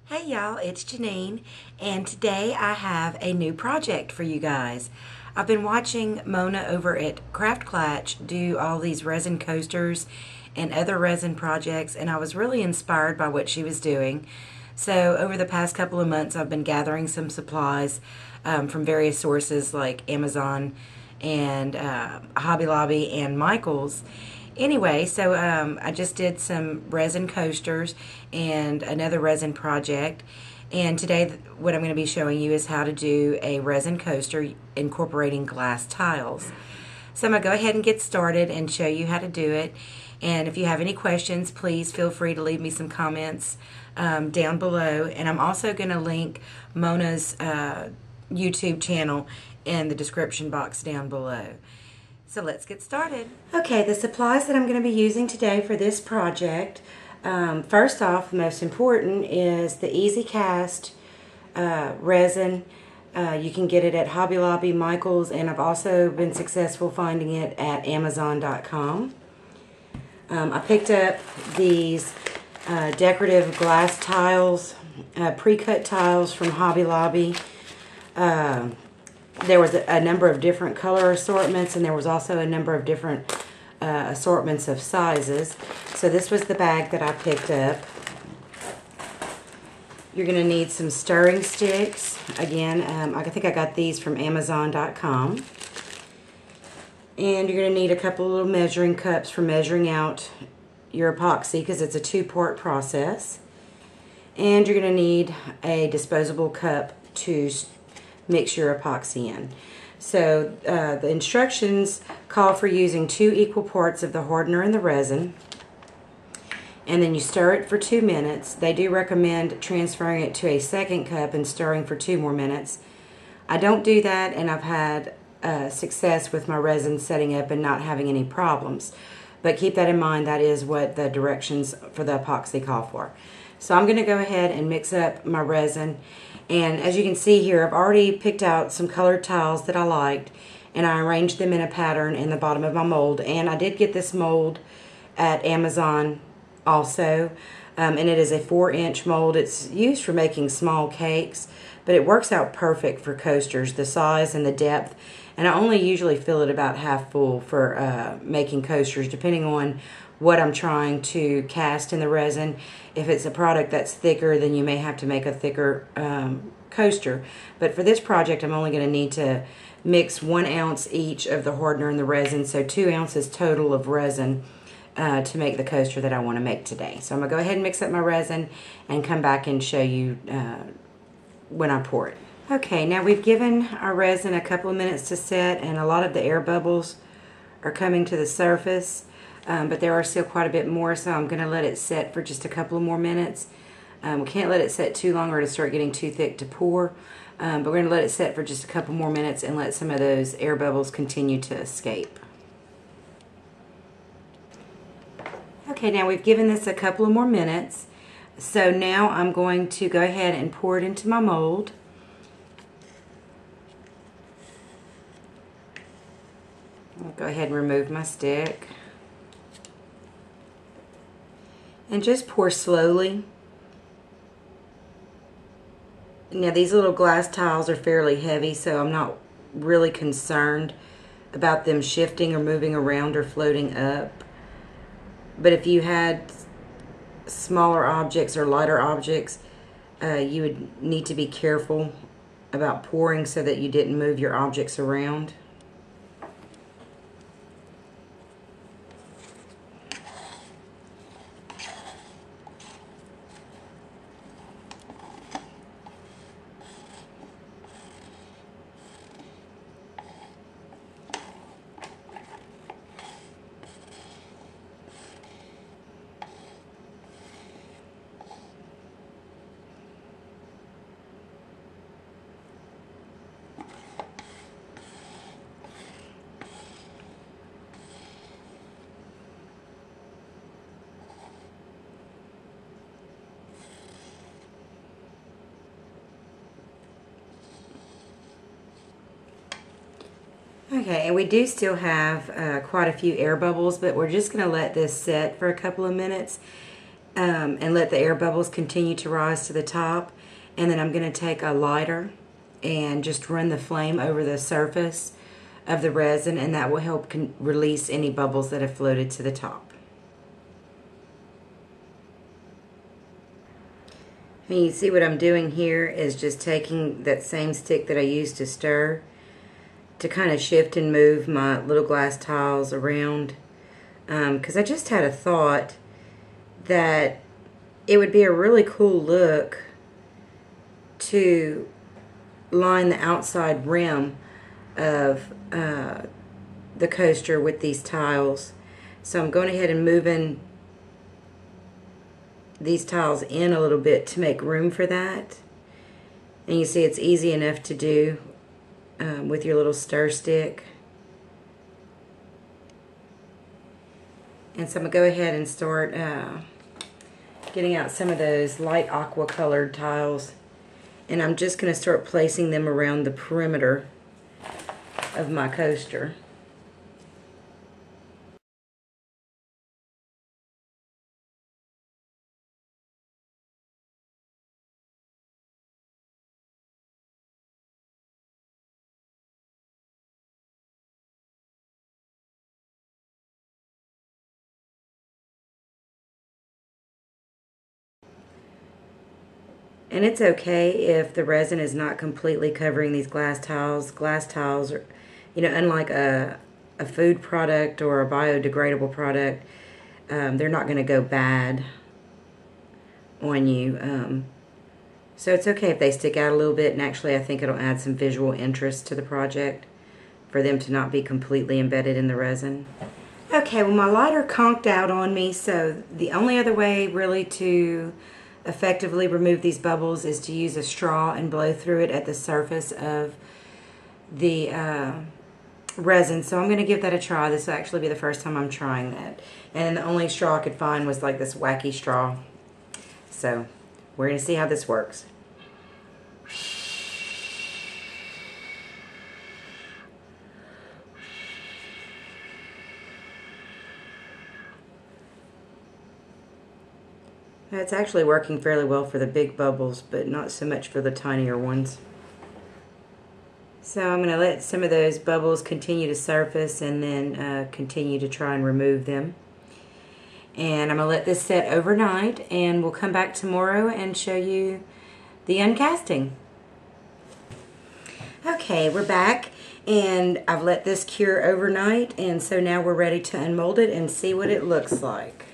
Hey y'all, it's Janine, and today I have a new project for you guys. I've been watching Mona over at Craft Clatch do all these resin coasters and other resin projects, and I was really inspired by what she was doing. So over the past couple of months, I've been gathering some supplies from various sources like Amazon and Hobby Lobby and Michael's. Anyway, so I just did some resin coasters and another resin project. And today what I'm going to be showing you is how to do a resin coaster incorporating glass tiles. So I'm going to go ahead and get started and show you how to do it. And if you have any questions, please feel free to leave me some comments down below. And I'm also going to link Mona's YouTube channel in the description box down below. So let's get started. Okay, the supplies that I'm going to be using today for this project, first off, the most important is the Easy Cast resin. You can get it at Hobby Lobby, Michael's, and I've also been successful finding it at Amazon.com. I picked up these decorative glass tiles, pre-cut tiles from Hobby Lobby. There was a number of different color assortments, and there was also a number of different assortments of sizes. So this was the bag that I picked up. You're going to need some stirring sticks. Again, I think I got these from Amazon.com. And you're going to need a couple of little measuring cups for measuring out your epoxy, because it's a two-part process. And you're going to need a disposable cup to mix your epoxy in. So the instructions call for using 2 equal parts of the hardener and the resin, and then you stir it for 2 minutes. They do recommend transferring it to a second cup and stirring for 2 more minutes. I don't do that, and I've had success with my resin setting up and not having any problems. But keep that in mind, that is what the directions for the epoxy call for. So I'm going to go ahead and mix up my resin. And as you can see here, I've already picked out some colored tiles that I liked, and I arranged them in a pattern in the bottom of my mold. And I did get this mold at Amazon also, and it is a 4-inch mold. It's used for making small cakes, but it works out perfect for coasters, the size and the depth. And I only usually fill it about half full for making coasters, depending on what I'm trying to cast in the resin. If it's a product that's thicker, then you may have to make a thicker coaster. But for this project, I'm only going to need to mix 1 ounce each of the hardener and the resin, so 2 ounces total of resin to make the coaster that I want to make today. So I'm going to go ahead and mix up my resin and come back and show you when I pour it. Okay, now we've given our resin a couple of minutes to set, and a lot of the air bubbles are coming to the surface. But there are still quite a bit more, so I'm going to let it set for just a couple of more minutes. We can't let it set too long or it'll start getting too thick to pour. But we're going to let it set for just a couple more minutes and let some of those air bubbles continue to escape. Okay, now we've given this a couple of more minutes. So now I'm going to go ahead and pour it into my mold. I'll go ahead and remove my stick. And just pour slowly. Now these little glass tiles are fairly heavy, so I'm not really concerned about them shifting or moving around or floating up. But if you had smaller objects or lighter objects, you would need to be careful about pouring so that you didn't move your objects around. Okay, and we do still have quite a few air bubbles, but we're just going to let this set for a couple of minutes. and let the air bubbles continue to rise to the top. And then I'm going to take a lighter and just run the flame over the surface of the resin, and that will help release any bubbles that have floated to the top. And you see what I'm doing here is just taking that same stick that I used to stir to kind of shift and move my little glass tiles around, because I just had a thought that it would be a really cool look to line the outside rim of the coaster with these tiles. So I'm going ahead and moving these tiles in a little bit to make room for that. And you see it's easy enough to do with your little stir stick. And so I'm going to go ahead and start getting out some of those light aqua colored tiles. And I'm just going to start placing them around the perimeter of my coaster. And it's okay if the resin is not completely covering these glass tiles. Glass tiles are, you know, unlike a food product or a biodegradable product, they're not going to go bad on you. So it's okay if they stick out a little bit, and actually I think it'll add some visual interest to the project for them to not be completely embedded in the resin. Okay, well, my lighter conked out on me, so the only other way really to effectively remove these bubbles is to use a straw and blow through it at the surface of the resin. So I'm going to give that a try. This will actually be the first time I'm trying that. And the only straw I could find was like this wacky straw. So we're going to see how this works. It's actually working fairly well for the big bubbles, but not so much for the tinier ones. So I'm going to let some of those bubbles continue to surface and then continue to try and remove them. And I'm going to let this set overnight, and we'll come back tomorrow and show you the uncasting. Okay, we're back, and I've let this cure overnight, and so now we're ready to unmold it and see what it looks like.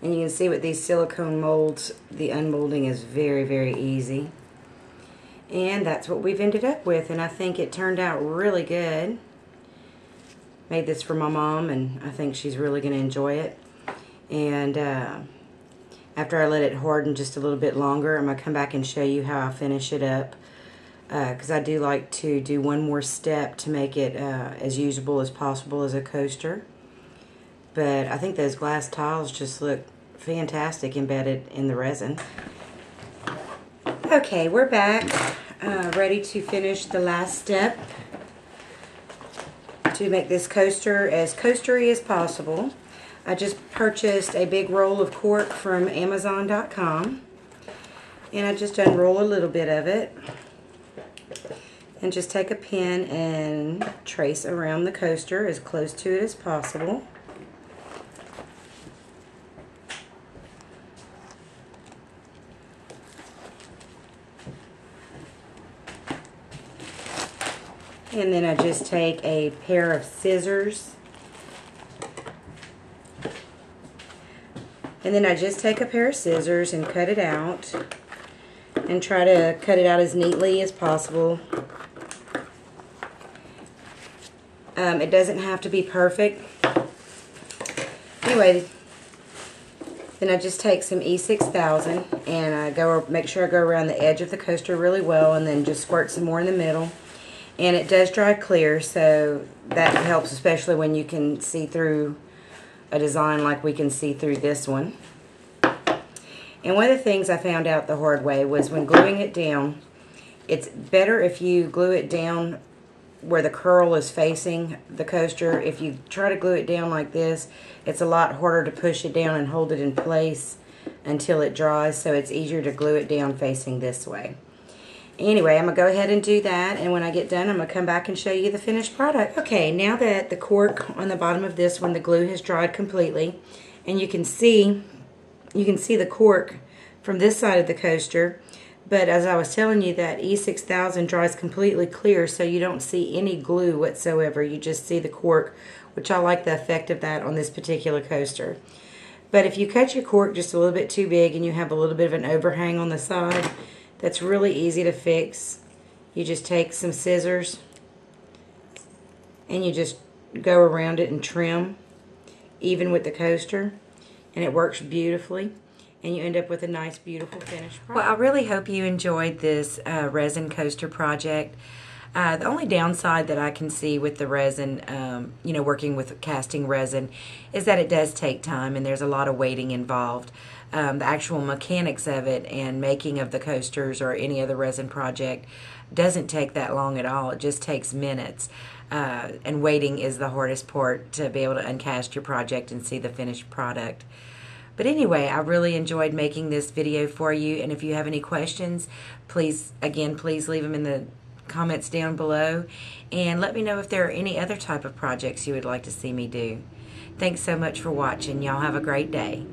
And you can see with these silicone molds, the unmolding is very, very easy. And that's what we've ended up with, and I think it turned out really good. Made this for my mom, and I think she's really going to enjoy it. And after I let it harden just a little bit longer, I'm going to come back and show you how I finish it up. Because I do like to do one more step to make it as usable as possible as a coaster. But I think those glass tiles just look fantastic embedded in the resin. Okay, we're back, ready to finish the last step to make this coaster as coastery as possible. I just purchased a big roll of cork from Amazon.com, and I just unroll a little bit of it and just take a pen and trace around the coaster as close to it as possible. And then I just take a pair of scissors. And then I just take a pair of scissors and cut it out. And try to cut it out as neatly as possible. It doesn't have to be perfect. Anyway, then I just take some E6000 and I make sure I go around the edge of the coaster really well, and then just squirt some more in the middle. And it does dry clear, so that helps, especially when you can see through a design like we can see through this one. And one of the things I found out the hard way was when gluing it down, it's better if you glue it down where the curl is facing the coaster. If you try to glue it down like this, it's a lot harder to push it down and hold it in place until it dries, so it's easier to glue it down facing this way. Anyway, I'm going to go ahead and do that, and when I get done, I'm going to come back and show you the finished product. Okay, now that the cork on the bottom of this one, the glue has dried completely, and you can see the cork from this side of the coaster, but as I was telling you, that E6000 dries completely clear, so you don't see any glue whatsoever. You just see the cork, which I like the effect of that on this particular coaster. But if you cut your cork just a little bit too big and you have a little bit of an overhang on the side, that's really easy to fix. You just take some scissors and you just go around it and trim even with the coaster, and it works beautifully, and you end up with a nice, beautiful finished product. Well, I really hope you enjoyed this resin coaster project. The only downside that I can see with the resin, working with casting resin, is that it does take time and there's a lot of waiting involved. The actual mechanics of it and making of the coasters or any other resin project doesn't take that long at all. It just takes minutes. And waiting is the hardest part, to be able to uncast your project and see the finished product. But anyway, I really enjoyed making this video for you, and if you have any questions, please leave them in the comments down below, and let me know if there are any other type of projects you would like to see me do. Thanks so much for watching. Y'all have a great day.